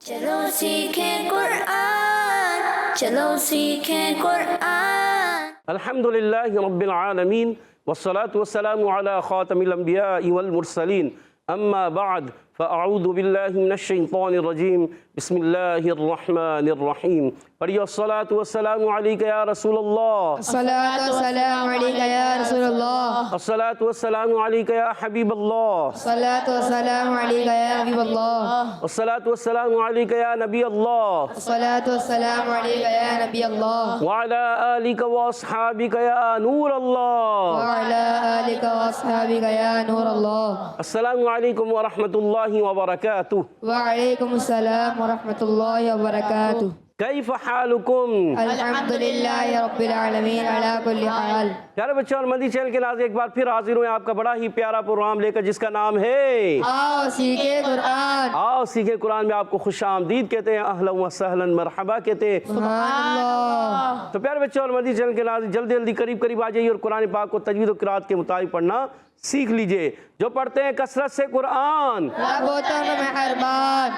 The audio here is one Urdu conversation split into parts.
چلو سیکھیں قرآن، چلو سیکھیں قرآن۔ الحمدللہ رب العالمین والصلاة والسلام علی خاتم الانبیاء والمرسلین، اما بعد فاعوذ باللہ من الشیطان الرجیم، بسم اللہ الرحمن الرحیم۔ پڑھیے الصلاة والسلام علیک یا رسول اللہ، الصلاة والسلام علیک یا رسول اللہ، الصلاة والسلام علیک یا حبیب اللہ، الصلاة والسلام علیک یا حبیب اللہ، الصلاة والسلام علیک یا نبی اللہ، الصلاة والسلام علیک یا نبی اللہ، وعلی آلک واصحابک یا نور اللہ۔ وعلی آلک واصحابک یا نور اللہ۔ السلام علیکم ورحمۃ اللہ وبرکاتہ۔ وعلیکم السلام ورحمۃ اللہ وبرکاتہ۔ کیف حالکم؟ الحمدللہ رب العالمین علی کل حال۔ پیارے بچوں اور مدی چینل کے ناظرین، ایک بار پھر حاضر ہوئے آپ کا بڑا ہی پیارا پروگرام لے کر، جس کا نام ہے آؤ سیکھیں قرآن۔ آؤ سیکھیں قرآن میں آپ کو خوش آمدید کہتے ہیں، اہلا و سہلا مرحبا کہتے ہیں۔ سبحان اللہ۔ تو پیارے بچوں اور مدی چینل کے ناظرین، جلدی جلدی قریب آ جائیے اور قرآن پاک کو تجوید و قرات کے مطابق پڑھنا سیکھ لیجئے۔ جو پڑھتے ہیں کثرت سے قرآن رب ہوتا ہے مہربان،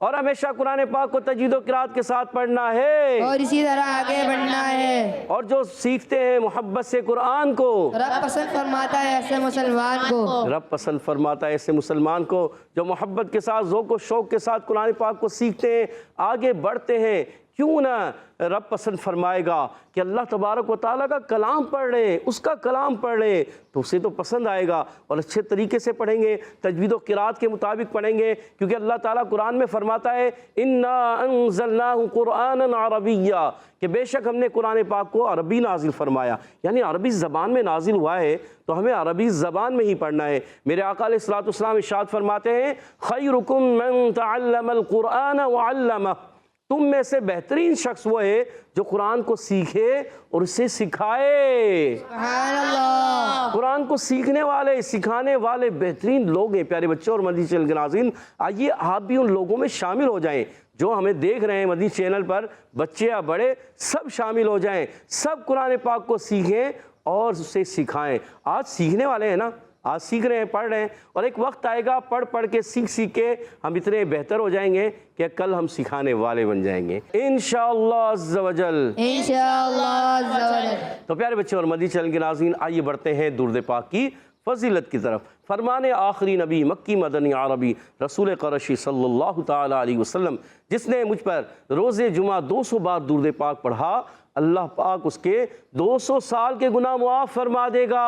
اور ہمیشہ قرآن پاک کو تجوید و قرات کے ساتھ پڑھنا ہے، اور اسی طرح آگے بڑھنا ہے۔ اور جو سیکھتے ہیں محبت سے قرآن کو، رب پسند فرماتا ہے ایسے مسلمان کو، رب پسند فرماتا ہے ایسے مسلمان کو جو محبت کے ساتھ، ذوق و شوق کے ساتھ قرآن پاک کو سیکھتے ہیں، آگے بڑھتے ہیں۔ کیوں نہ رب پسند فرمائے گا کہ اللہ تبارک و تعالیٰ کا کلام پڑھ رہے ہیں، اس کا کلام پڑھ رہے ہیں، تو اسے تو پسند آئے گا، اور اچھے طریقے سے پڑھیں گے، تجوید و قرات کے مطابق پڑھیں گے، کیونکہ اللہ تعالیٰ قرآن میں فرماتا ہے اِنَّا أَنزَلْنَاهُ قُرْآنًا عَرَبِيًّا، کہ بے شک ہم نے قرآن پاک کو عربی نازل فرمایا، یعنی عربی زبان میں نازل ہوا ہے، تو ہمیں عربی زبان میں ہی پڑھنا ہے۔ میرے آقا علیہ الصلوۃ والسلام ارشاد فرماتے ہیں خَيْرُكُم مَّن تَعَلَّمَ الْقُرْآنَ وَعَلَّمَهُ، تم میں سے بہترین شخص وہ ہے جو قرآن کو سیکھے اور اسے سکھائے۔ سبحان اللہ۔ قرآن کو سیکھنے والے، سکھانے والے بہترین لوگ ہیں۔ پیارے بچوں اور مدنی چینل کے ناظرین، آئیے آپ بھی ان لوگوں میں شامل ہو جائیں جو ہمیں دیکھ رہے ہیں مدنی چینل پر، بچے یا بڑے سب شامل ہو جائیں، سب قرآن پاک کو سیکھیں اور اسے سکھائیں۔ آج سیکھنے والے ہیں نا، آج سیکھ رہے ہیں، پڑھ رہے ہیں، اور ایک وقت آئے گا پڑھ کے سیکھ کے ہم اتنے بہتر ہو جائیں گے کہ کل ہم سکھانے والے بن جائیں گے انشاءاللہ عز و جل۔ انشاءاللہ عز و جل۔ تو پیارے بچے اور مدنی چینل کے ناظرین، آئیے بڑھتے ہیں درود پاک کی فضیلت کی طرف۔ فرمان آخری نبی مکی مدنی عربی رسول قرشی صلی اللہ تعالی علیہ وسلم، جس نے مجھ پر روز جمعہ 200 بار درود پاک پڑھا، اللہ پاک اس کے 200 سال کے گناہ معاف فرما دے گا۔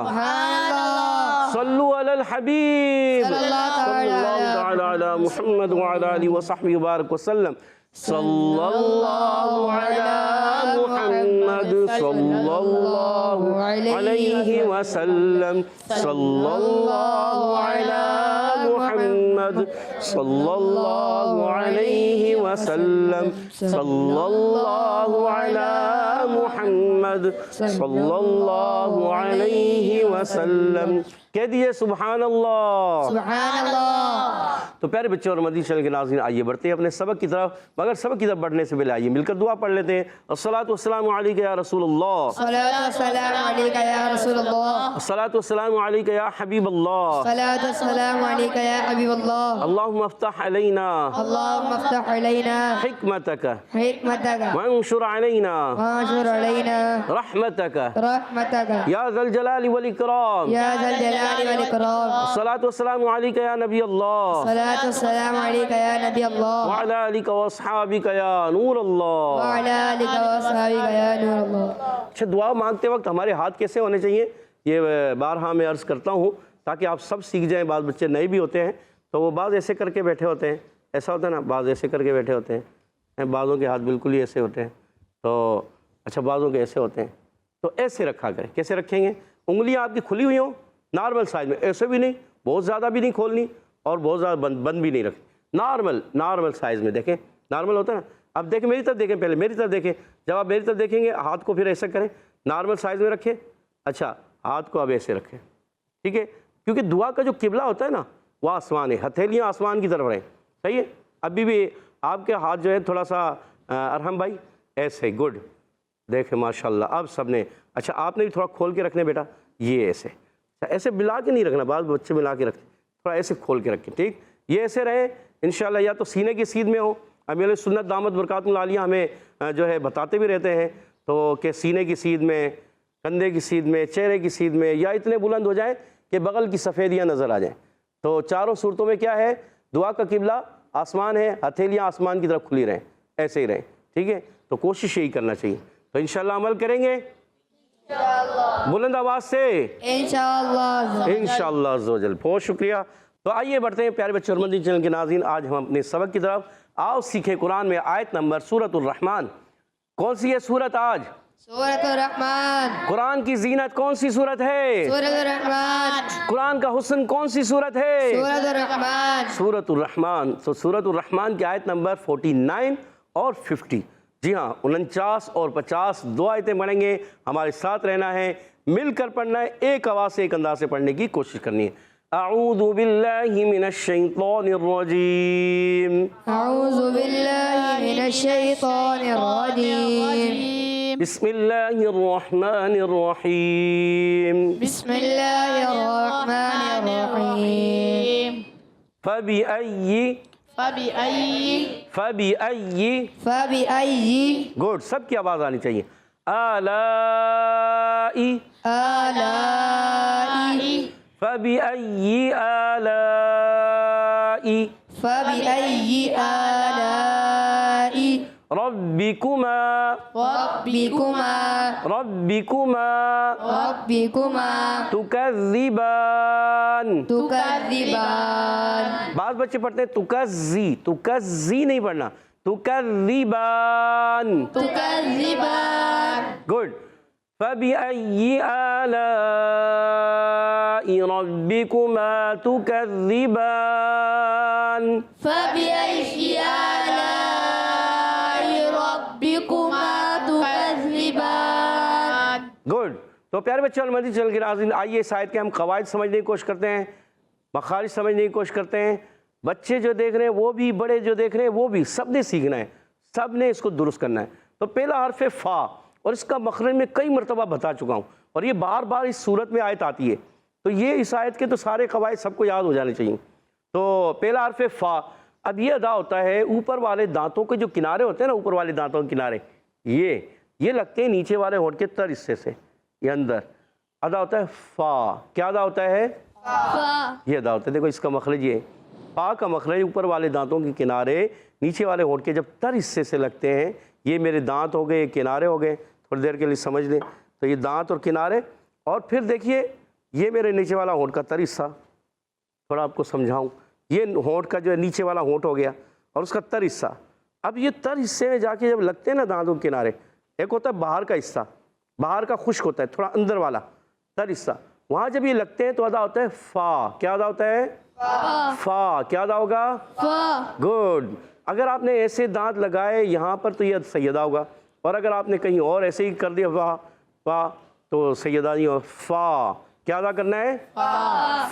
سبحان اللہ۔ صلو علی الحبیب صلی اللہ تعالی علی محمد وعلی آلہ وصحبہ وبارک وسلم۔ صلی اللہ علی محمد صلی اللہ علیہ وسلم، صلی اللہ علی محمد صلی اللہ علیہ وسلم، صلی اللہ علی محمد صلی اللہ علیہ وسلم۔ کہہ دیئے سبحان اللہ۔ سبحان اللہ۔ تو پیارے بچوں اور مدنی چینل کے ناظرین، آئیے بڑھتے ہیں اپنے سبق کی طرف، مگر سبق کی طرف بڑھنے سے پہلے آئیے مل کر دعا پڑھ لیتے ہیں۔ الصلاۃ والسلام علیک یا رسول اللہ، الصلاۃ والسلام علیک یا رسول اللہ، الصلاۃ والسلام علیک یا حبیب اللہ، الصلاۃ والسلام علیک یا حبیب اللہ، اللہم افتح علینا اللہم افتح علینا حکمتک حکمتک وانشر علینا وانشر علینا رحمتک رحمتک یا ذا الجلال والاکرام۔ یا ذا الجلال والاکرام۔ الصلاۃ والسلام علیک یا نبی اللہ، الصلاۃ والسلام علیک یا نبی اللہ، وعلی آلک واصحابک یا نور اللہ۔ وعلی آلک واصحابک یا نور اللہ۔ اچھا، دعا مانگتے وقت ہمارے ہاتھ کیسے ہونے چاہیے، یہ بارہا میں عرض کرتا ہوں تاکہ آپ سب سیکھ جائیں۔ بعض بچے نئے بھی ہوتے ہیں تو وہ بعض ایسے کر کے بیٹھے ہوتے ہیں، ایسا ہوتا ہے نا، بعض ایسے کر کے بیٹھے ہوتے ہیں، بعضوں کے ہاتھ بالکل ہی ایسے ہوتے ہیں، تو اچھا بعضوں کے ایسے ہوتے ہیں، تو ایسے رکھا کریں۔ کیسے رکھیں گے؟ انگلیاں آپ کی کھلی ہوئی ہوں نارمل سائز میں، ایسے بھی نہیں، بہت زیادہ بھی نہیں کھولنی اور بہت زیادہ بند بھی نہیں رکھنی، نارمل سائز میں۔ دیکھیں نارمل ہوتا ہے نا، اب دیکھیں میری طرف دیکھیں، پہلے میری طرف دیکھیں، جب آپ میری طرف دیکھیں گے ہاتھ کو پھر ایسا کریں، نارمل سائز میں رکھیں۔ اچھا، ہاتھ کو اب ایسے رکھیں، ٹھیک ہے، کیونکہ دعا کا جو قبلہ ہوتا ہے نا وہ آسمان ہے، ہتھیلیاں آسمان کی طرف رہیں، صحیح ہے۔ ابھی بھی آپ کے ہاتھ جو ہے تھوڑا سا ارحم بھائی ایسے، گڈ، دیکھیں ماشاءاللہ اب سب نے۔ اچھا، آپ نے بھی تھوڑا کھول کے رکھنے بیٹا، یہ ایسے، ایسے ملا کے نہیں رکھنا، بعض بچے ملا کے رکھتے، تھوڑا ایسے کھول کے رکھیں، ٹھیک، یہ ایسے رہیں انشاءاللہ یا تو سینے کی سیدھ میں ہو. امیر سنت دامت برکاتہ العالیہ ہمیں جو ہے بتاتے بھی رہتے ہیں تو کہ سینے کی سیدھ میں، کندھے کی سیدھ میں، چہرے کی سیدھ میں، یا اتنے بلند ہو جائیں کہ بغل کی سفیدیاں نظر آ جائیں. تو چاروں صورتوں میں کیا ہے؟ دعا کا قبلہ آسمان ہے، ہتھیلیاں آسمان کی طرف کھلی رہیں، ایسے ہی رہیں. ٹھیک ہے، تو کوشش یہی کرنا چاہیے. تو انشاءاللہ عمل کریں گے بلند آواز سے انشاءاللہ. انشاءاللہ عز و جل. بہت شکریہ. تو آئیے بڑھتے ہیں پیارے بچے اور مدنی چینل کے ناظرین، آج ہم اپنے سبق کی طرف. آؤ سیکھیں قرآن میں آیت نمبر سورۃ الرحمن. کون سی ہے سورت آج؟ سورۃ الرحمن. قرآن کی زینت کون سی سورت ہے؟ سورۃ الرحمن. قرآن کا حسن کون سی سورت ہے؟ سورۃ الرحمن. سورۃ الرحمن. تو سورۃ الرحمن کی آیت نمبر 49 اور 50. جی ہاں، 49 اور 50 دو آیتیں پڑھیں گے. ہمارے ساتھ رہنا ہے، مل کر پڑھنا ہے، ایک آواز سے ایک انداز سے پڑھنے کی کوشش کرنی ہے. اعوذ باللہ من الشیطان الرجیم. اعوذ باللہ من الشیطان الرجیم. بسم اللہ الرحمن الرحیم. بسم اللہ الرحمن الرحیم. فبأي فبأي گڈ، سب کی آواز آنی چاہیے. آلائی. آلائی. فبأي آلائی فبأي آلاء ربكما ربكما تكذبان. تكذبان. بعض بچے پڑھتے ہیں تکزی نہیں پڑھنا، تکذبان. گڈ. فبأي آلاء ربكما تكذبان. فبأي آلاء ربكما تكذبان. گڈ. تو پیارے بچے اور مدنی چینل کے ناظرین، آئیے اس آیت کے ہم قواعد سمجھنے کی کوشش کرتے ہیں، مخارج سمجھنے کی کوشش کرتے ہیں. بچے جو دیکھ رہے ہیں وہ بھی، بڑے جو دیکھ رہے ہیں وہ بھی، سب نے سیکھنا ہے، سب نے اس کو درست کرنا ہے. تو پہلا حرف ہے فا، اور اس کا مخرج میں کئی مرتبہ بتا چکا ہوں، اور یہ بار بار اس صورت میں آیت آتی ہے. تو یہ اس آیت کے تو سارے قواعد سب کو یاد ہو جانے چاہیے. تو پہلا حرف ہے فا. اب یہ ادا ہوتا ہے اوپر والے دانتوں کے جو کنارے ہوتے ہیں نا، اوپر والے دانتوں کے کنارے یہ لگتے ہیں نیچے والے ہونٹ کے تر حصے سے، یہ اندر ادا ہوتا ہے فا. کیا ادا ہوتا ہے؟ یہ ادا ہوتا ہے. دیکھو اس کا مخرج یہ فا کا مخرج اوپر والے دانتوں کے کنارے نیچے والے ہونٹ کے جب تر حصے سے لگتے ہیں. یہ میرے دانت ہو گئے، یہ کنارے ہو گئے، تھوڑی دیر کے لیے سمجھ لیں. تو یہ دانت اور کنارے، اور پھر دیکھیے یہ میرے نیچے والا ہونٹ کا تر حصہ. تھوڑا آپ کو سمجھاؤں، یہ ہونٹ کا جو ہے نیچے والا ہونٹ ہو گیا اور اس کا تر حصہ. اب یہ تر حصے میں جا کے جب لگتے ہیں نا دانتوں کے کنارے، ایک ہوتا ہے باہر کا حصہ، باہر کا خشک ہوتا ہے، تھوڑا اندر والا تر حصہ، وہاں جب یہ لگتے ہیں تو ادا ہوتا ہے فا. کیا ادا ہوتا ہے؟ فا. کیا ادا ہوگا؟ گڈ. اگر آپ نے ایسے دانت لگائے یہاں پر تو یہ سیدہ ہوگا، اور اگر آپ نے کہیں اور ایسے ہی کر دیا فا تو سیدہ نہیں ہوگا. فا. کیا ادا کرنا ہے؟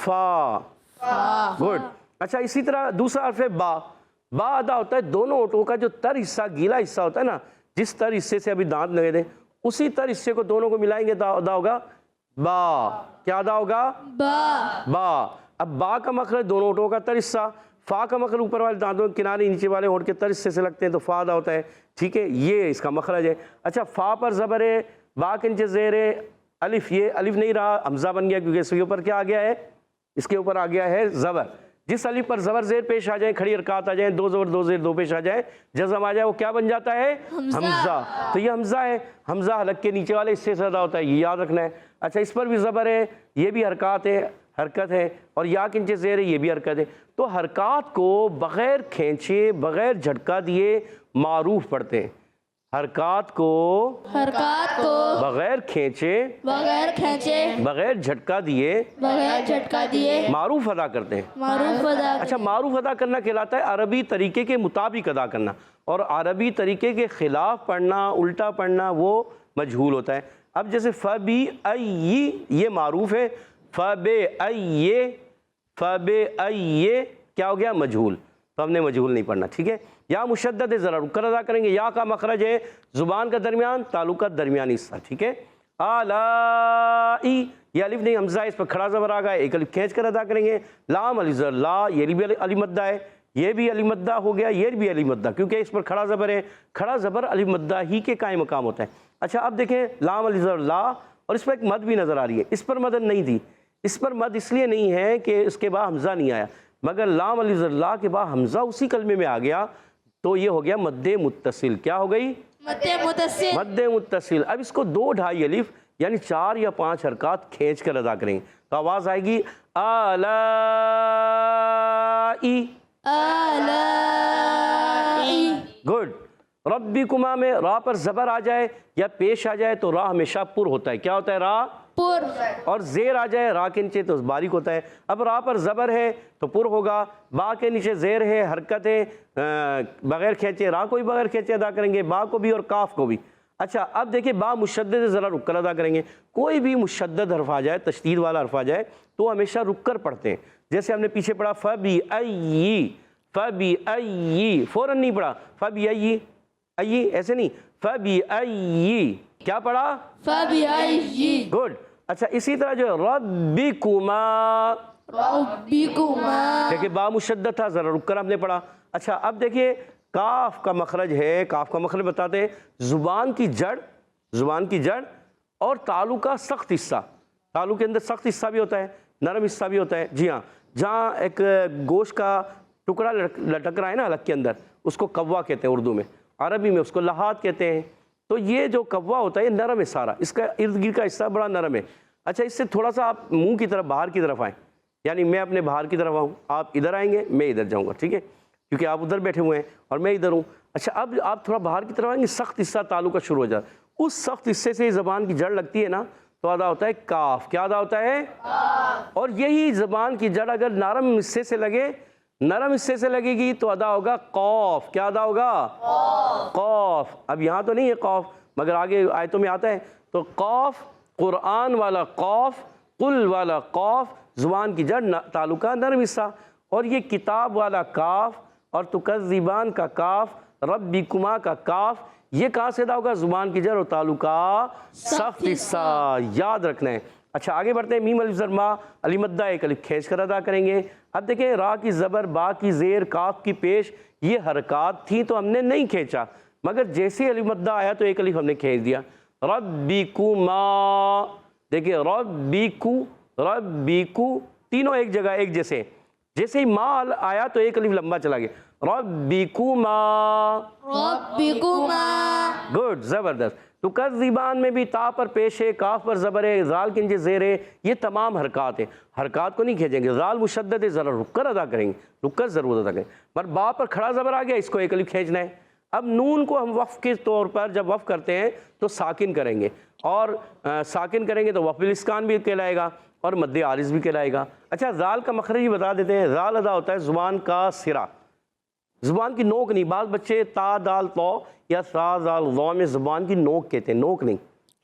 فا. گڈ. اچھا، اسی طرح دوسرا حرف ہے با. با ادا ہوتا ہے دونوں ہونٹوں کا جو تر حصہ، گیلا حصہ ہوتا ہے نا، جس تر حصے سے ابھی دانت لگے تھے اسی تر حصے کو دونوں کو ملائیں گے تو ادا ہوگا با. کیا ادا ہوگا؟ با. اب با کا مخرج دونوں ہونٹوں کا تر حصہ، فا کا مخرج اوپر والے دانتوں کے کنارے نیچے والے ہونٹ کے تر حصے سے لگتے ہیں تو فا ادا ہوتا ہے. ٹھیک ہے، یہ اس کا مخرج ہے. اچھا، فا پر زبر ہے، با کے نیچے زیر ہے، الف. یہ الف نہیں رہا، حمزہ بن گیا، کیونکہ اس کے اوپر کیا آ گیا ہے؟ اس کے اوپر آ گیا ہے زبر. جس الف پر زبر زیر پیش آ جائیں، کھڑی حرکات آ جائیں، دو زبر دو زیر دو پیش آ جائیں، جزم آ جائے، وہ کیا بن جاتا ہے؟ حمزہ. تو یہ حمزہ ہے. حمزہ حلق کے نیچے والے حصے سے ادا ہوتا ہے، یہ یاد رکھنا ہے. اچھا، اس پر بھی زبر ہے، یہ بھی حرکت ہے، اور یا کے نیچے زیر ہے، یہ بھی حرکت ہے. تو حرکات کو بغیر کھینچے، بغیر جھٹکا دیے معروف پڑھتے ہیں. حرکات کو بغیر کھینچے، بغیر جھٹکا دیے معروف ادا کرتے ہیں. اچھا، معروف ادا کرنا کہلاتا ہے عربی طریقے کے مطابق ادا کرنا، اور عربی طریقے کے خلاف پڑھنا، الٹا پڑھنا، وہ مجہول ہوتا ہے. اب جیسے فبأي یہ معروف ہے، فبأي کیا ہو گیا؟ مجہول. تو ہم نے مجہول نہیں پڑھنا. ٹھیک ہے، یا مشدد ہے، ذرا رک کر ادا کریں گے. یا کا مخرج ہے زبان کا درمیان، تعلقات درمیانی حصہ. ٹھیک ہے. آلائی، یہ الف نہیں حمزہ ہے، اس پر کھڑا زبر آ گیا، ایک الف کھینچ کر ادا کریں گے. لام علی زر لا، یہ بھی علی مدہ ہے، یہ بھی الف مدہ ہو گیا، یہ بھی الف مدہ، کیونکہ اس پر کھڑا زبر ہے، کھڑا زبر الف مدہ ہی کے قائم مقام ہوتا ہے۔ اچھا اب دیکھیں لام الف زبر لا، اور اس پر ایک مد بھی نظر آ رہی ہے، اس پر مد نہیں تھی، اس پر مد اس لیے نہیں ہے کہ اس کے بعد حمزہ نہیں آیا، مگر لام الف زبر لا کے بعد حمزہ اسی کلمے میں آ گیا تو یہ ہو گیا مد متصل۔ کیا ہو گئی؟ مد متصل۔ مد متصل۔ اب اس کو 2 ڈھائی الف یعنی 4 یا 5 حرکات کھینچ کر ادا کریں تو آواز آئے گی آلائی۔ آلائی۔ گڈ۔ ربکما میں را پر زبر آ جائے یا پیش آ جائے تو را ہمیشہ پر ہوتا ہے۔ کیا ہوتا ہے؟ را پر۔ اور زیر آ جائے را کے نیچے تو باریک ہوتا ہے۔ اب را پر زبر ہے تو پر ہوگا، با کے نیچے زیر ہے، حرکت ہے، بغیر کھینچے را کو بھی بغیر کھینچے ادا کریں گے، با کو بھی اور کاف کو بھی۔ اچھا اب دیکھیں با مشدد ہے، ذرا رک کر ادا کریں گے۔ کوئی بھی مشدد حرف آ جائے، تشدید والا حرف آ جائے تو ہمیشہ رک کر پڑھتے ہیں۔ جیسے ہم نے پیچھے پڑھا فَبِأَيِّ، فَبِأَيِّ، فوراً نہیں پڑھا فَبِأَيِّ، ائی ایسے نہیں، فَبِأَيِّ، کیا پڑھا؟ فَبِأَيِّ۔ گڈ۔ اچھا اسی طرح جو ربکما، ربکما، دیکھیں با مشدد تھا، ذرا رک کر ہم نے پڑھا۔ اچھا اب دیکھیے کاف کا مخرج ہے، کاف کا مخرج بتاتے ہیں زبان کی جڑ، زبان کی جڑ اور تالو کا سخت حصہ۔ تالو کے اندر سخت حصہ بھی ہوتا ہے، نرم حصہ بھی ہوتا ہے، جی ہاں، جہاں ایک گوشت کا ٹکڑا لٹک رہا ہے نا حلق کے اندر، اس کو کوا کہتے ہیں اردو میں، عربی میں اس کو لحات کہتے ہیں۔ تو یہ جو کوا ہوتا ہے یہ نرم ہے سارا، اس کا ارد گرد کا حصہ بڑا نرم ہے۔ اچھا اس سے تھوڑا سا آپ منہ کی طرف، باہر کی طرف آئیں، یعنی میں اپنے باہر کی طرف آؤں، آپ ادھر آئیں گے، میں ادھر جاؤں گا، ٹھیک ہے، کیونکہ آپ ادھر بیٹھے ہوئے ہیں اور میں ادھر ہوں۔ اچھا اب آپ تھوڑا باہر کی طرف آئیں گے، سخت حصہ تالو کا شروع ہو جاتا ہے، اس سخت حصے سے زبان کی جڑ لگتی ہے نا تو ادا ہوتا ہے کاف۔ کیا ادا ہوتا ہے؟ اور یہی زبان کی جڑ اگر نرم حصے سے لگے، نرم حصے سے لگے گی تو ادا ہوگا قوف۔ کیا ادا ہوگا؟ قوف۔ اب یہاں تو نہیں ہے قوف، مگر آگے آیتوں میں آتا ہے۔ تو قوف، قرآن والا قوف، قل والا قوف، زبان کی جڑ تالو کا نرم حصہ، اور یہ کتاب والا کاف اور تکذبان کا کاف، ربکما کا کاف، یہ کہاں سے ادا ہوگا؟ زبان کی جڑ اور تالو کا سخت حصہ، یاد رکھنا ہے۔ اچھا آگے بڑھتے ہیں، میم الف زبر ما، الف مدہ ایک الف کھینچ کر ادا کریں گے۔ اب دیکھیں را کی زبر، با کی زیر، کاف کی پیش، یہ حرکات تھیں تو ہم نے نہیں کھینچا، مگر جیسے الف مدہ آیا تو ایک الف ہم نے کھینچ دیا۔ ربکما، دیکھیں ربکو، ربکو، تینوں ایک جگہ ایک جیسے، جیسے ہی ما آیا تو ایک الف لمبا چلا گیا، ربکما، ربکما۔ گڈ، زبردست۔ تو تکذبان میں بھی تا پر پیش ہے، کاف پر زبر ہے، زال کے نیچے زیر ہے، یہ تمام حرکات ہیں، حرکات کو نہیں کھینچیں گے۔ زال مشدد ہے، ذرا رک کر ادا کریں گے، رک کر ضرور ادا کریں، پر با پر کھڑا زبر آ گیا، اس کو ایک الف کھینچنا ہے۔ اب نون کو ہم وقف کے طور پر جب وقف کرتے ہیں تو ساکن کریں گے، اور ساکن کریں گے تو وقف الاسکان بھی کہلائے گا اور مد عارض بھی کہلائے گا۔ اچھا زال کا مخرج بھی بتا دیتے ہیں، زال ادا ہوتا ہے زبان کا سرا، زبان کی نوک نہیں۔ بعض بچے تا دال تو یا سا زال ضو میں زبان کی نوک کہتے ہیں، نوک نہیں،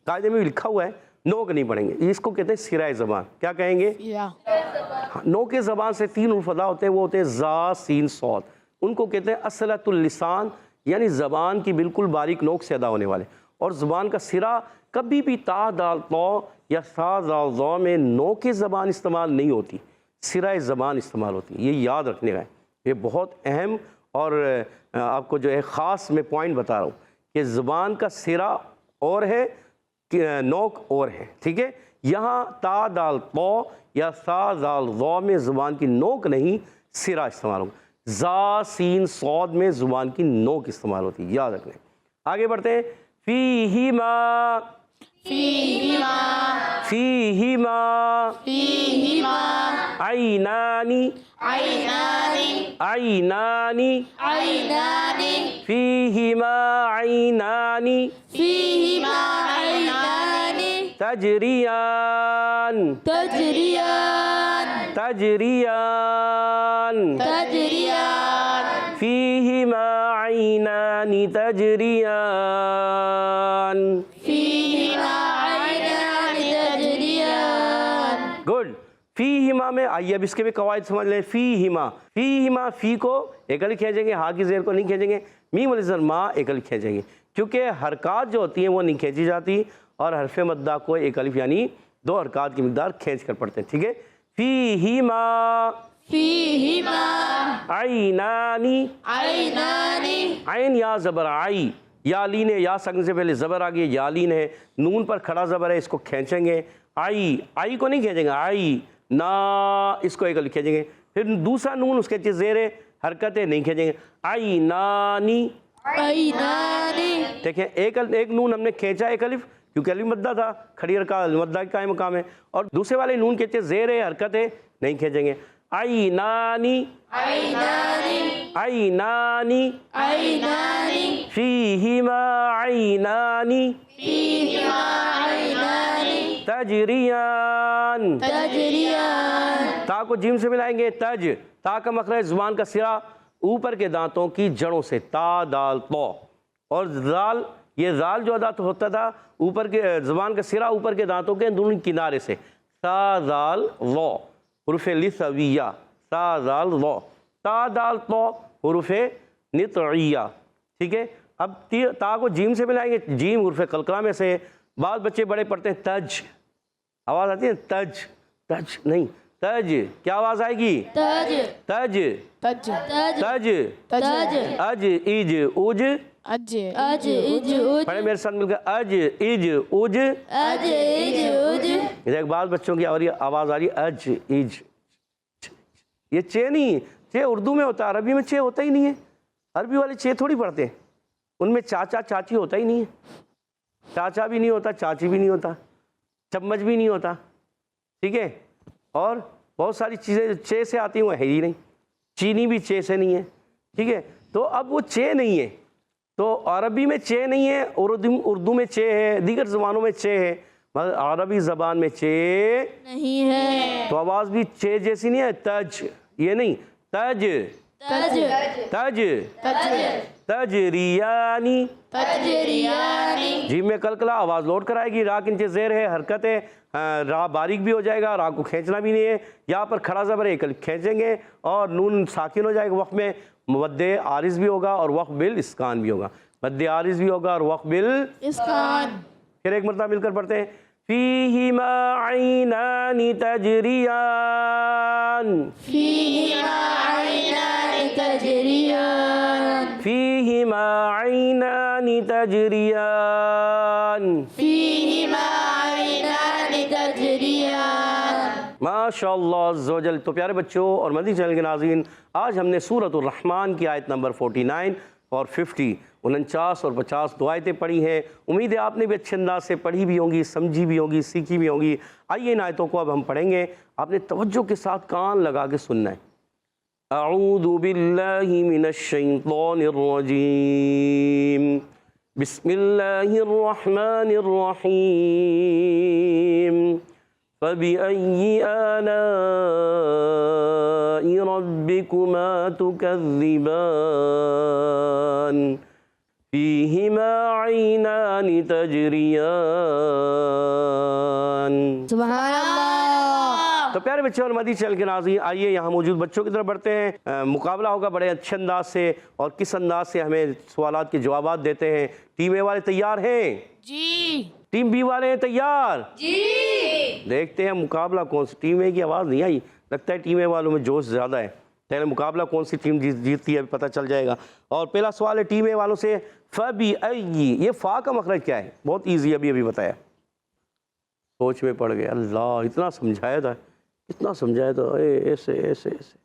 قاعدے میں بھی لکھا ہوا ہے، نوک نہیں پڑھیں گے، اس کو کہتے ہیں سرائے زبان۔ کیا کہیں گے؟ نوک زبان سے 3 حروف ادا ہوتے ہیں، وہ ہوتے ہیں زا، سین، صاد، ان کو کہتے ہیں اصلۃ اللسان، یعنی زبان کی بالکل باریک نوک سے ادا ہونے والے۔ اور زبان کا سرا کبھی بھی تا دال تو یا سا زال ضو میں نوک زبان استعمال نہیں ہوتی، سرائے زبان استعمال ہوتی ہے، یہ یاد رکھنے کا ہے، یہ بہت اہم اور آپ کو جو ہے خاص میں پوائنٹ بتا رہا ہوں کہ زبان کا سرا اور ہے، نوک اور ہے، ٹھیک ہے۔ یہاں تا دال تو یا سا زال ضو میں زبان کی نوک نہیں، سرا استعمال ہوگا۔ زا، سین، صاد میں زبان کی نوک استعمال ہوتی ہے، یاد رکھیں۔ آگے بڑھتے ہیں، فیہما، فیہما، فیہما، فیہما، عینانی، عینانی، عینانی، عینانی، فیہما عینانی، فیہما عینانی، تجریان، تجریان، تجریان، تجریان، فیہما عینانی تجریان، فیہما عینانی، تجریان۔ گڈ۔ فیہما میں آئیے اب اس کے بھی قواعد سمجھ لیں۔ فیہما، فیہما، فی کو ایک الف کھینچیں گے، ہا کی زیر کو نہیں کھینچیں گے، میم الف زبر ما ایک الف کھینچیں گے، کیونکہ حرکات جو ہوتی ہیں وہ نہیں کھینچی جاتی، اور حرف مدہ کو ایک الف یعنی 2 حرکات کی مقدار کھینچ کر پڑھتے ہیں، ٹھیک ہے۔ فیہما، فيهما عینانی، عينان عین یا زبر آئی، یا لین ہے، یا سکن سے پہلے زبر آ گئی، یا لین ہے، نون پر کھڑا زبر ہے، اس کو کھینچیں گے، آئی، آئی کو نہیں کھینچیں گے، آئی نا، اس کو ایک کھینچیں گے، پھر دوسرا نون اس کے نیچے زیر ہے، حرکت ہے، نہیں کھینچیں گے، آئی نانی، عينان دیکھیں ایک نون ہم نے کھینچا ایک الف، کیونکہ الف مدہ تھا، کھڑی حرکت مدہ کا قائم مقام ہے، اور دوسرے والے نون کے نیچے زیر ہے، حرکت ہے، نہیں کھینچیں گے، آئی نانی، عينان عینانی، عينان فیہما عینانی فيهما عينان تجریان، تجريان تا کو جیم سے ملائیں گے، تج، تا کا مخرج زبان کا سرا اوپر کے دانتوں کی جڑوں سے، تا دال تو، اور زال، یہ زال جو ادا ہوتا تھا اوپر کے زبان کا سرا اوپر کے دانتوں کے اندرونی کنارے سے، تا دال و حروف لثویہ، تا دال و، تا دال تو حروف نطعیہ، ٹھیک ہے۔ اب تا کو جیم سے ملائیں گے، جیم حروف قلقلہ میں سے، بعض بچے بڑے پڑھتے ہیں تج، آواز آتی ہے تج، تج نہیں، تج، کیا آواز آئے گی؟ تج تج، تج تج، تج اج، اج، اج، اج اج اج اج پڑھے میرے ساتھ مل کر، اج، اج، اج، اج اج اج ایک بعض بچوں کی آواز آ رہی ہے اج، اج، یہ چے نہیں، چے اردو میں ہوتا ہے، عربی میں چے ہوتا ہی نہیں ہے، عربی والے چے تھوڑی پڑھتے ہیں، ان میں چاچا چاچی ہوتا ہی نہیں ہے، چاچا بھی نہیں ہوتا، چاچی بھی نہیں ہوتا، چمچ بھی نہیں ہوتا، ٹھیک ہے، اور بہت ساری چیزیں جو چے سے آتی ہیں وہ ہے ہی نہیں، چینی بھی چے سے نہیں ہے، ٹھیک ہے، تو اب وہ چے نہیں ہے، تو عربی میں چے نہیں ہے، اردو میں چے ہے، دیگر زبانوں میں چے ہے، مگر عربی زبان میں چے نہیں ہے، تو آواز بھی چے جیسی نہیں ہے، تج، یہ نہیں، تج، تج تج، تج تجریانی، تجریان جیم میں کلکلا آواز لوٹ کر آئے گی، را کے نیچے زیر ہے، حرکت ہے، را باریک بھی ہو جائے گا، را کو کھینچنا بھی نہیں ہے، یہاں پر کھڑا زبر ہے، کھینچیں گے اور نون ساکن ہو جائے گا، وقت میں مد عارض بھی ہوگا اور وقت بالاسکان بھی ہوگا، مد عارض بھی ہوگا اور وقت اسکان پھر ایک مرتبہ مل کر پڑھتے ہیں، فیہما عینان تجریان، فیہما عینان تجریان فیہما عینان تجریان، فیہما عینان تجریان ماشاء اللہ عز و جل۔ تو پیارے بچوں اور مدنی چینل کے ناظرین، آج ہم نے سورۃ الرحمن کی آیت نمبر 49 اور 50، 49 اور 50 دو آیتیں پڑھی ہیں، امید ہے آپ نے بھی اچھے انداز سے پڑھی بھی ہوں گی، سمجھی بھی ہوں گی، سیکھی بھی ہوں گی۔ آئیے ان آیتوں کو اب ہم پڑھیں گے، آپ نے توجہ کے ساتھ کان لگا کے سننا ہے۔ اعوذ باللہ من الشیطان الرجیم، بسم اللہ الرحمن الرحیم، فَبِأَيِّ آلَاءِ رَبِّكُمَا تُكَذِّبَانِ فِيهِمَا عَيْنَانِ تَجْرِيَانِ۔ سبحان اللہ۔ تو پیارے بچوں اور مدنی چینل کے ناظرین، آئیے یہاں موجود بچوں کی طرف بڑھتے ہیں، مقابلہ ہوگا بڑے اچھے انداز سے، اور کس انداز سے ہمیں سوالات کے جوابات دیتے ہیں۔ ٹیم اے والے تیار ہیں؟ جی ٹیم بی والے ہیں تیار؟ جی دیکھتے ہیں مقابلہ کون سی ٹیم ہے کی آواز نہیں آئی، لگتا ہے ٹیم اے والوں میں جوش زیادہ ہے، پہلے مقابلہ کون سی ٹیم جیتتی ہے پتہ چل جائے گا۔ اور پہلا سوال ہے ٹیم اے والوں سے، فَبِأَيِّ، یہ فا کا مخرج کیا ہے؟ بہت ایزی، ابھی بتایا، سوچ میں پڑ گئے، اللہ اتنا سمجھایا تھا، اتنا سمجھایا تو ایسے ایسے ایسے،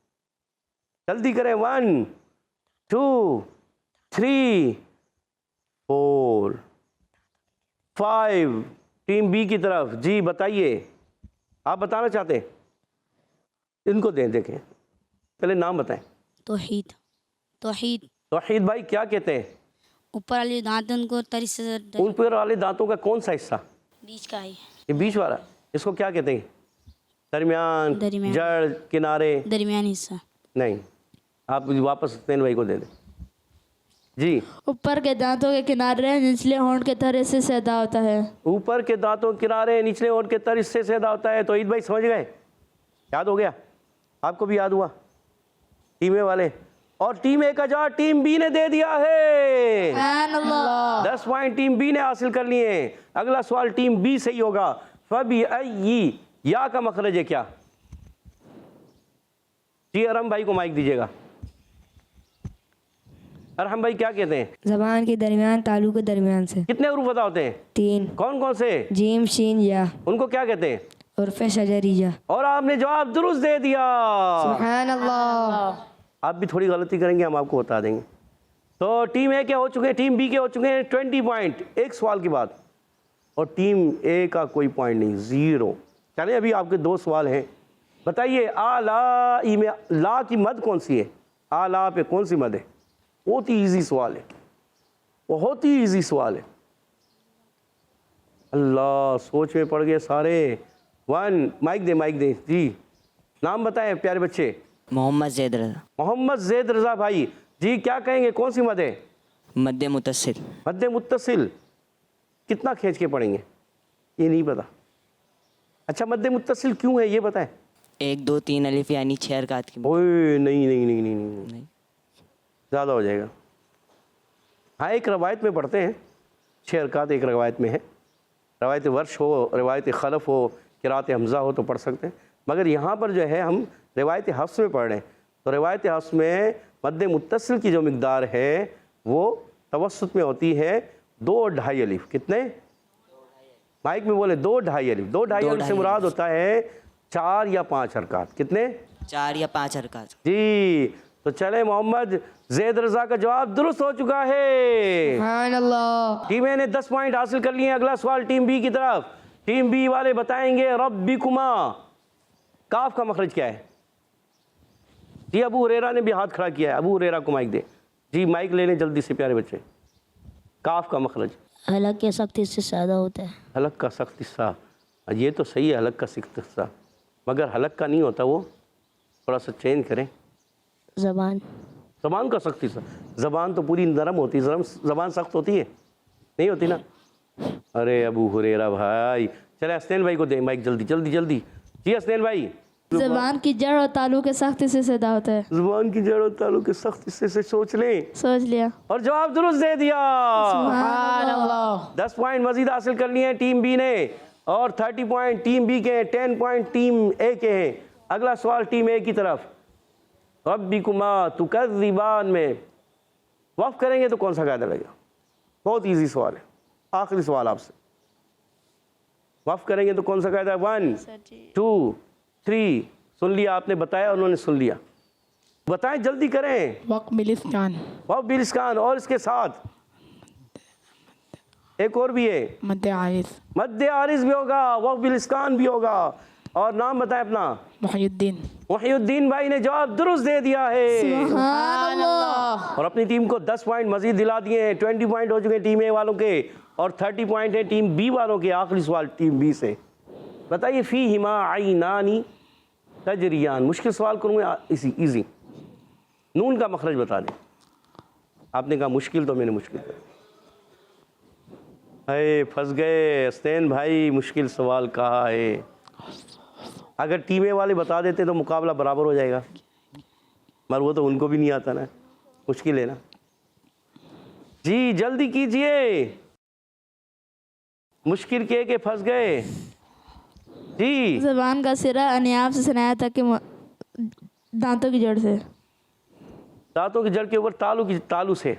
جلدی کریں، 1 2 3 4 5۔ ٹیم بی کی طرف، جی بتائیے، آپ بتانا چاہتے ہیں؟ ان کو دیں، دیکھیں پہلے نام بتائیں۔ توحید توحید توحید بھائی کیا کہتے ہیں؟ اوپر والے دانت ان کو تری سے ان پر والے دانتوں کا کون سا حصہ؟ بیچ کا ہے، یہ بیچ والا، اس کو کیا کہتے ہیں؟ درمیان، درمیان، جڑ، کنارے؟ درمیانی حصہ۔ نہیں، آپ واپس حسین بھائی کو دے دیں، جی۔ اوپر کے دانتوں کے کنارے نچلے ہونٹ کے ترے سے سیدھا ہوتا ہے۔ اوپر کے دانتوں کنارے، نچلے ہونٹ کے تر اس سے سیدھا ہوتا ہے۔ تو عید بھائی سمجھ گئے؟ یاد ہو گیا؟ آپ کو بھی یاد ہوا؟ ٹیم اے والے، اور ٹیم اے کا جواب ٹیم بی نے دے دیا ہے، سبحان اللہ۔ 10 پوائنٹ ٹیم بی نے حاصل کر لیے ہیں۔ اگلا سوال ٹیم بی سے ہی ہوگا، فَبِأَيِّ، یا کا مخرج ہے کیا؟ جی ارحم بھائی کو مائک دیجیے گا. ارحم بھائی کیا کہتے ہیں؟ زبان کے درمیان تالو کے درمیان سے. کتنے حروف پتہ ہوتے ہیں؟ 3. کون کون سے؟ جیم شین یا. ان کو کیا کہتے ہیں؟ حرف شجریہ. اور آپ نے جواب درست دے دیا. سبحان اللہ. آپ بھی تھوڑی غلطی کریں گے ہم آپ کو بتا دیں گے. تو ٹیم اے کے ہو چکے ہیں, ٹیم بی کے ہو چکے ہیں 20 پوائنٹ ایک سوال کے بعد, اور ٹیم اے کا کوئی پوائنٹ نہیں, 0. چلیں ابھی آپ کے 2 سوال ہیں. بتائیے آ میں لا کی مد کون سی ہے؟ آ لا پہ کون سی مد ہے؟ بہت ہی ایزی سوال ہے, بہت ہی ایزی سوال ہے. اللہ سوچ میں پڑ گئے سارے. 1 مائک دیں جی. نام بتائیں پیارے بچے. محمد زید رضا. محمد زید رضا بھائی جی, کیا کہیں گے, کون سی مد ہے؟ مد متصل. مد متصل. کتنا کھینچ کے پڑھیں گے یہ نہیں پتا. اچھا مد متصل کیوں ہے یہ بتائیں. 1 2 3 الف یعنی 6 حرکات کی. اوئے نہیں, زیادہ ہو جائے گا. ہاں ایک روایت میں پڑھتے ہیں 6 حرکات ایک روایت میں ہے. روایت ورش ہو, روایت خلف ہو, قرات حمزہ ہو تو پڑھ سکتے ہیں, مگر یہاں پر جو ہے ہم روایت حفص میں پڑھ رہے ہیں. تو روایت حفص میں مد متصل کی جو مقدار ہے وہ توسط میں ہوتی ہے 2 اور 2.5 الف. کتنے؟ مائک میں بولے 2 2.5 الف. 2 2.5 الف سے مراد ہوتا ہے 4 یا 5 حرکات. کتنے؟ 4 یا 5 حرکات. جی تو چلے محمد زید رضا کا جواب درست ہو چکا ہے. سبحان اللہ. ٹیم اے نے 10 پوائنٹ حاصل کر لیے ہیں. اگلا سوال ٹیم بی کی طرف. ٹیم بی والے بتائیں گے ربکما کاف کا مخرج کیا ہے؟ جی ابو ہریرہ نے بھی ہاتھ کھڑا کیا ہے. ابو ہریرہ کو مائک دے. جی مائک لے لیں جلدی سے پیارے بچے. کاف کا مخرج حلق کے سخت سے زیادہ ہوتا ہے. حلق کا سخت حصہ. یہ تو صحیح ہے حلق کا سخت حصہ, مگر حلق کا نہیں ہوتا, وہ تھوڑا سا چینج کریں. زبان. زبان کا سخت حصہ. زبان تو پوری نرم ہوتی ہے, زبان سخت ہوتی ہے نہیں ہوتی نا. ارے ابو ہریرہ بھائی. چلے حسنین بھائی کو دیں مائک جلدی. جی حسنین بھائی. زبان کی جڑ اور تالو کے سخت سے زیادہ ہوتا ہے. زبان کی جڑ اور تالو کے سخت حصے سے سوچ لیں. سوچ لیا. اور جواب درست دے دیا. سبحان اللہ. 10 پوائنٹ مزید حاصل کر لیے ہیں ٹیم بی نے, اور 30 پوائنٹ ٹیم بی کے ہیں, 10 پوائنٹ ٹیم اے کے ہیں. اگلا سوال ٹیم اے کی طرف. ربکما تکذبان میں وقف کریں گے تو کون سا قاعدہ لگے گا؟ بہت ایزی سوال ہے, آخری سوال آپ سے. وقف کریں گے تو کون سا قاعدہ؟ 1 2 3. سن لیا آپ نے, بتایا انہوں نے سن لیا. بتائیں جلدی کریں. وقت بلسکان. وقف بلسکان, اور اس کے ساتھ ایک اور بھی ہے مد عارض. مد عارض بھی ہوگا, وقف بلسکان بھی ہوگا. اور نام بتائیں اپنا. محی الدین. محی الدین بھائی نے جواب درست دے دیا ہے. سبحان اللہ. اور اپنی ٹیم کو 10 پوائنٹ مزید دلا دیے ہیں. 20 پوائنٹ ہو چکے ہیں ٹیم اے والوں کے, اور 30 پوائنٹ ہیں ٹیم بی والوں کے. آخری سوال ٹیم بی سے. بتائیے فیہما عینان تجریان. مشکل سوال کروں گا, ایزی. نون کا مخرج بتا دیں. آپ نے کہا مشکل تو میں نے مشکل کر. اے پھنس گئے حسین بھائی, مشکل سوال کہا ہے. اگر ٹیم اے والے بتا دیتے تو مقابلہ برابر ہو جائے گا, مگر وہ تو ان کو بھی نہیں آتا نا, مشکل ہے نا. جی جلدی کیجئے, مشکل کے پھنس گئے. جی زبان کا سرا انیاب سے سنایا تک کہ دانتوں کی جڑ سے. دانتوں کی جڑ کے اوپر تالو سے.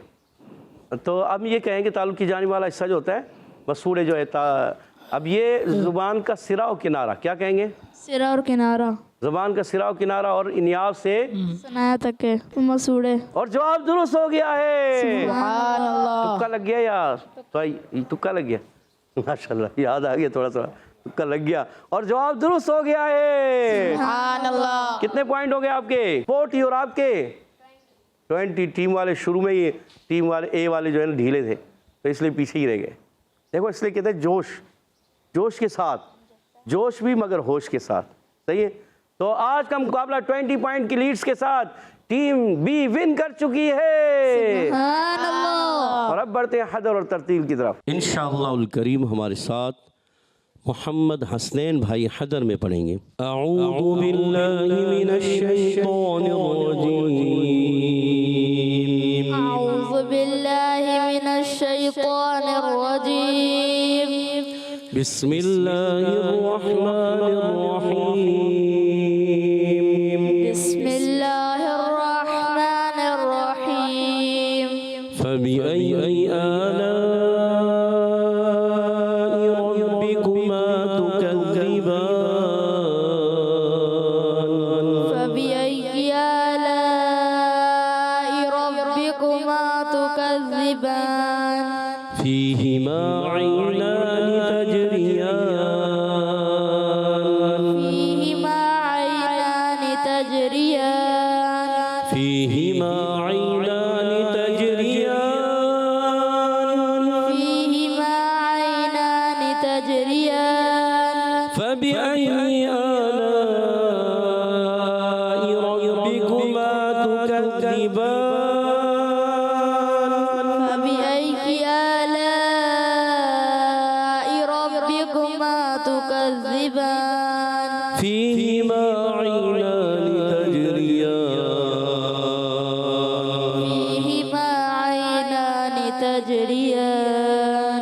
تو اب یہ کہیں کہ تالو کی جانے والا حصہ جو ہوتا ہے مسوڑے جو ہے اب یہ زبان کا سرا و کنارہ کیا کہیں گے؟ سرا اور کنارہ. زبان کا سرا و کنارہ اور انیاب سے سنایا تک کہ مسوڑے. اور جواب درست ہو گیا ہے. سبحان اللہ. تکا لگ گیا یار, تکا لگ گیا, ماشاءاللہ یاد آ گیا تھوڑا تکا لگ گیا, اور جواب درست ہو گیا ہے. سبحان اللہ. کتنے پوائنٹ ہو گئے آپ کے؟ 40. اور آپ کے 20. ٹیم والے شروع میں ہی ٹیم والے اے والے جو ہے نا ڈھیلے تھے تو اس لیے پیچھے ہی رہ گئے. دیکھو اس لیے کہتے ہیں جوش کے ساتھ, جوش بھی مگر ہوش کے ساتھ. صحیح ہے. تو آج کا مقابلہ 20 پوائنٹ کی لیڈز کے ساتھ ٹیم بی ون کر چکی ہے. سبحان اللہ. اور اب بڑھتے ہیں حدر اور ترتیل کی طرف. انشاءاللہ الکریم ہمارے ساتھ محمد حسنین بھائی حدر میں پڑھیں گے. اعوذ باللہ من الشیطان الرجیم. اعوذ باللہ من الشیطان الرجیم. بسم اللہ الرحمن الرحیم. بسم اللہ فبأي آلاء ربكما تكذبان فبأي آلاء ربكما تكذبان فيهما عينان تجريان فيهما عينان تجريان فيهما عينان تجريان فيهما عينان تجريان فبأي آلاء ربكما تكذبان فبأي آلاء ربكما تكذبان فيهما عينان تجريان فيهما عينان تجريان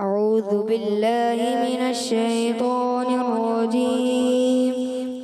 أعوذ بالله من الشيطان الرجيم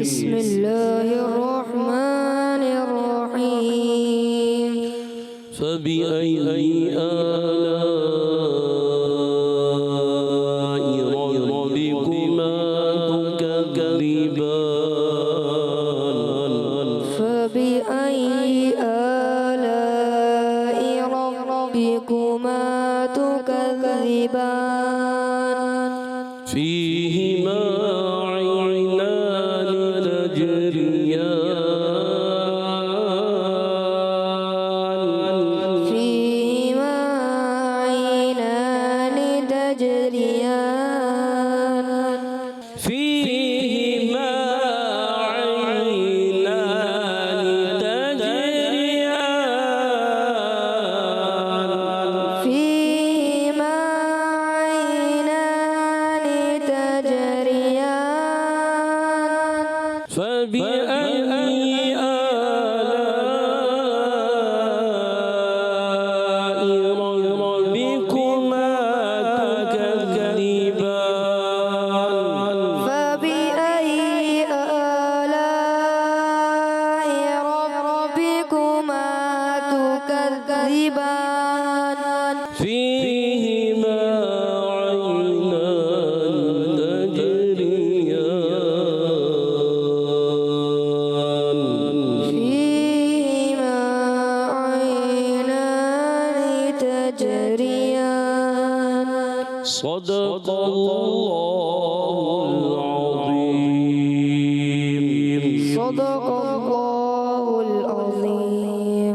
بسم الله الرحمن الرحيم فبأي آلاء ربكما تكذبان فبأي آلاء ربكما تكذبان فيهما عينان تجريان فيهما عينان تجريان فيهما عينان تجريان فيهما عينان تجريان فبأي آلاء ربكما تكذبان فبأي آلاء ربكما تكذبان فيهما عينان تجريان فيهما عينان تجريان صدق الله العظيم। صدق الله العظيم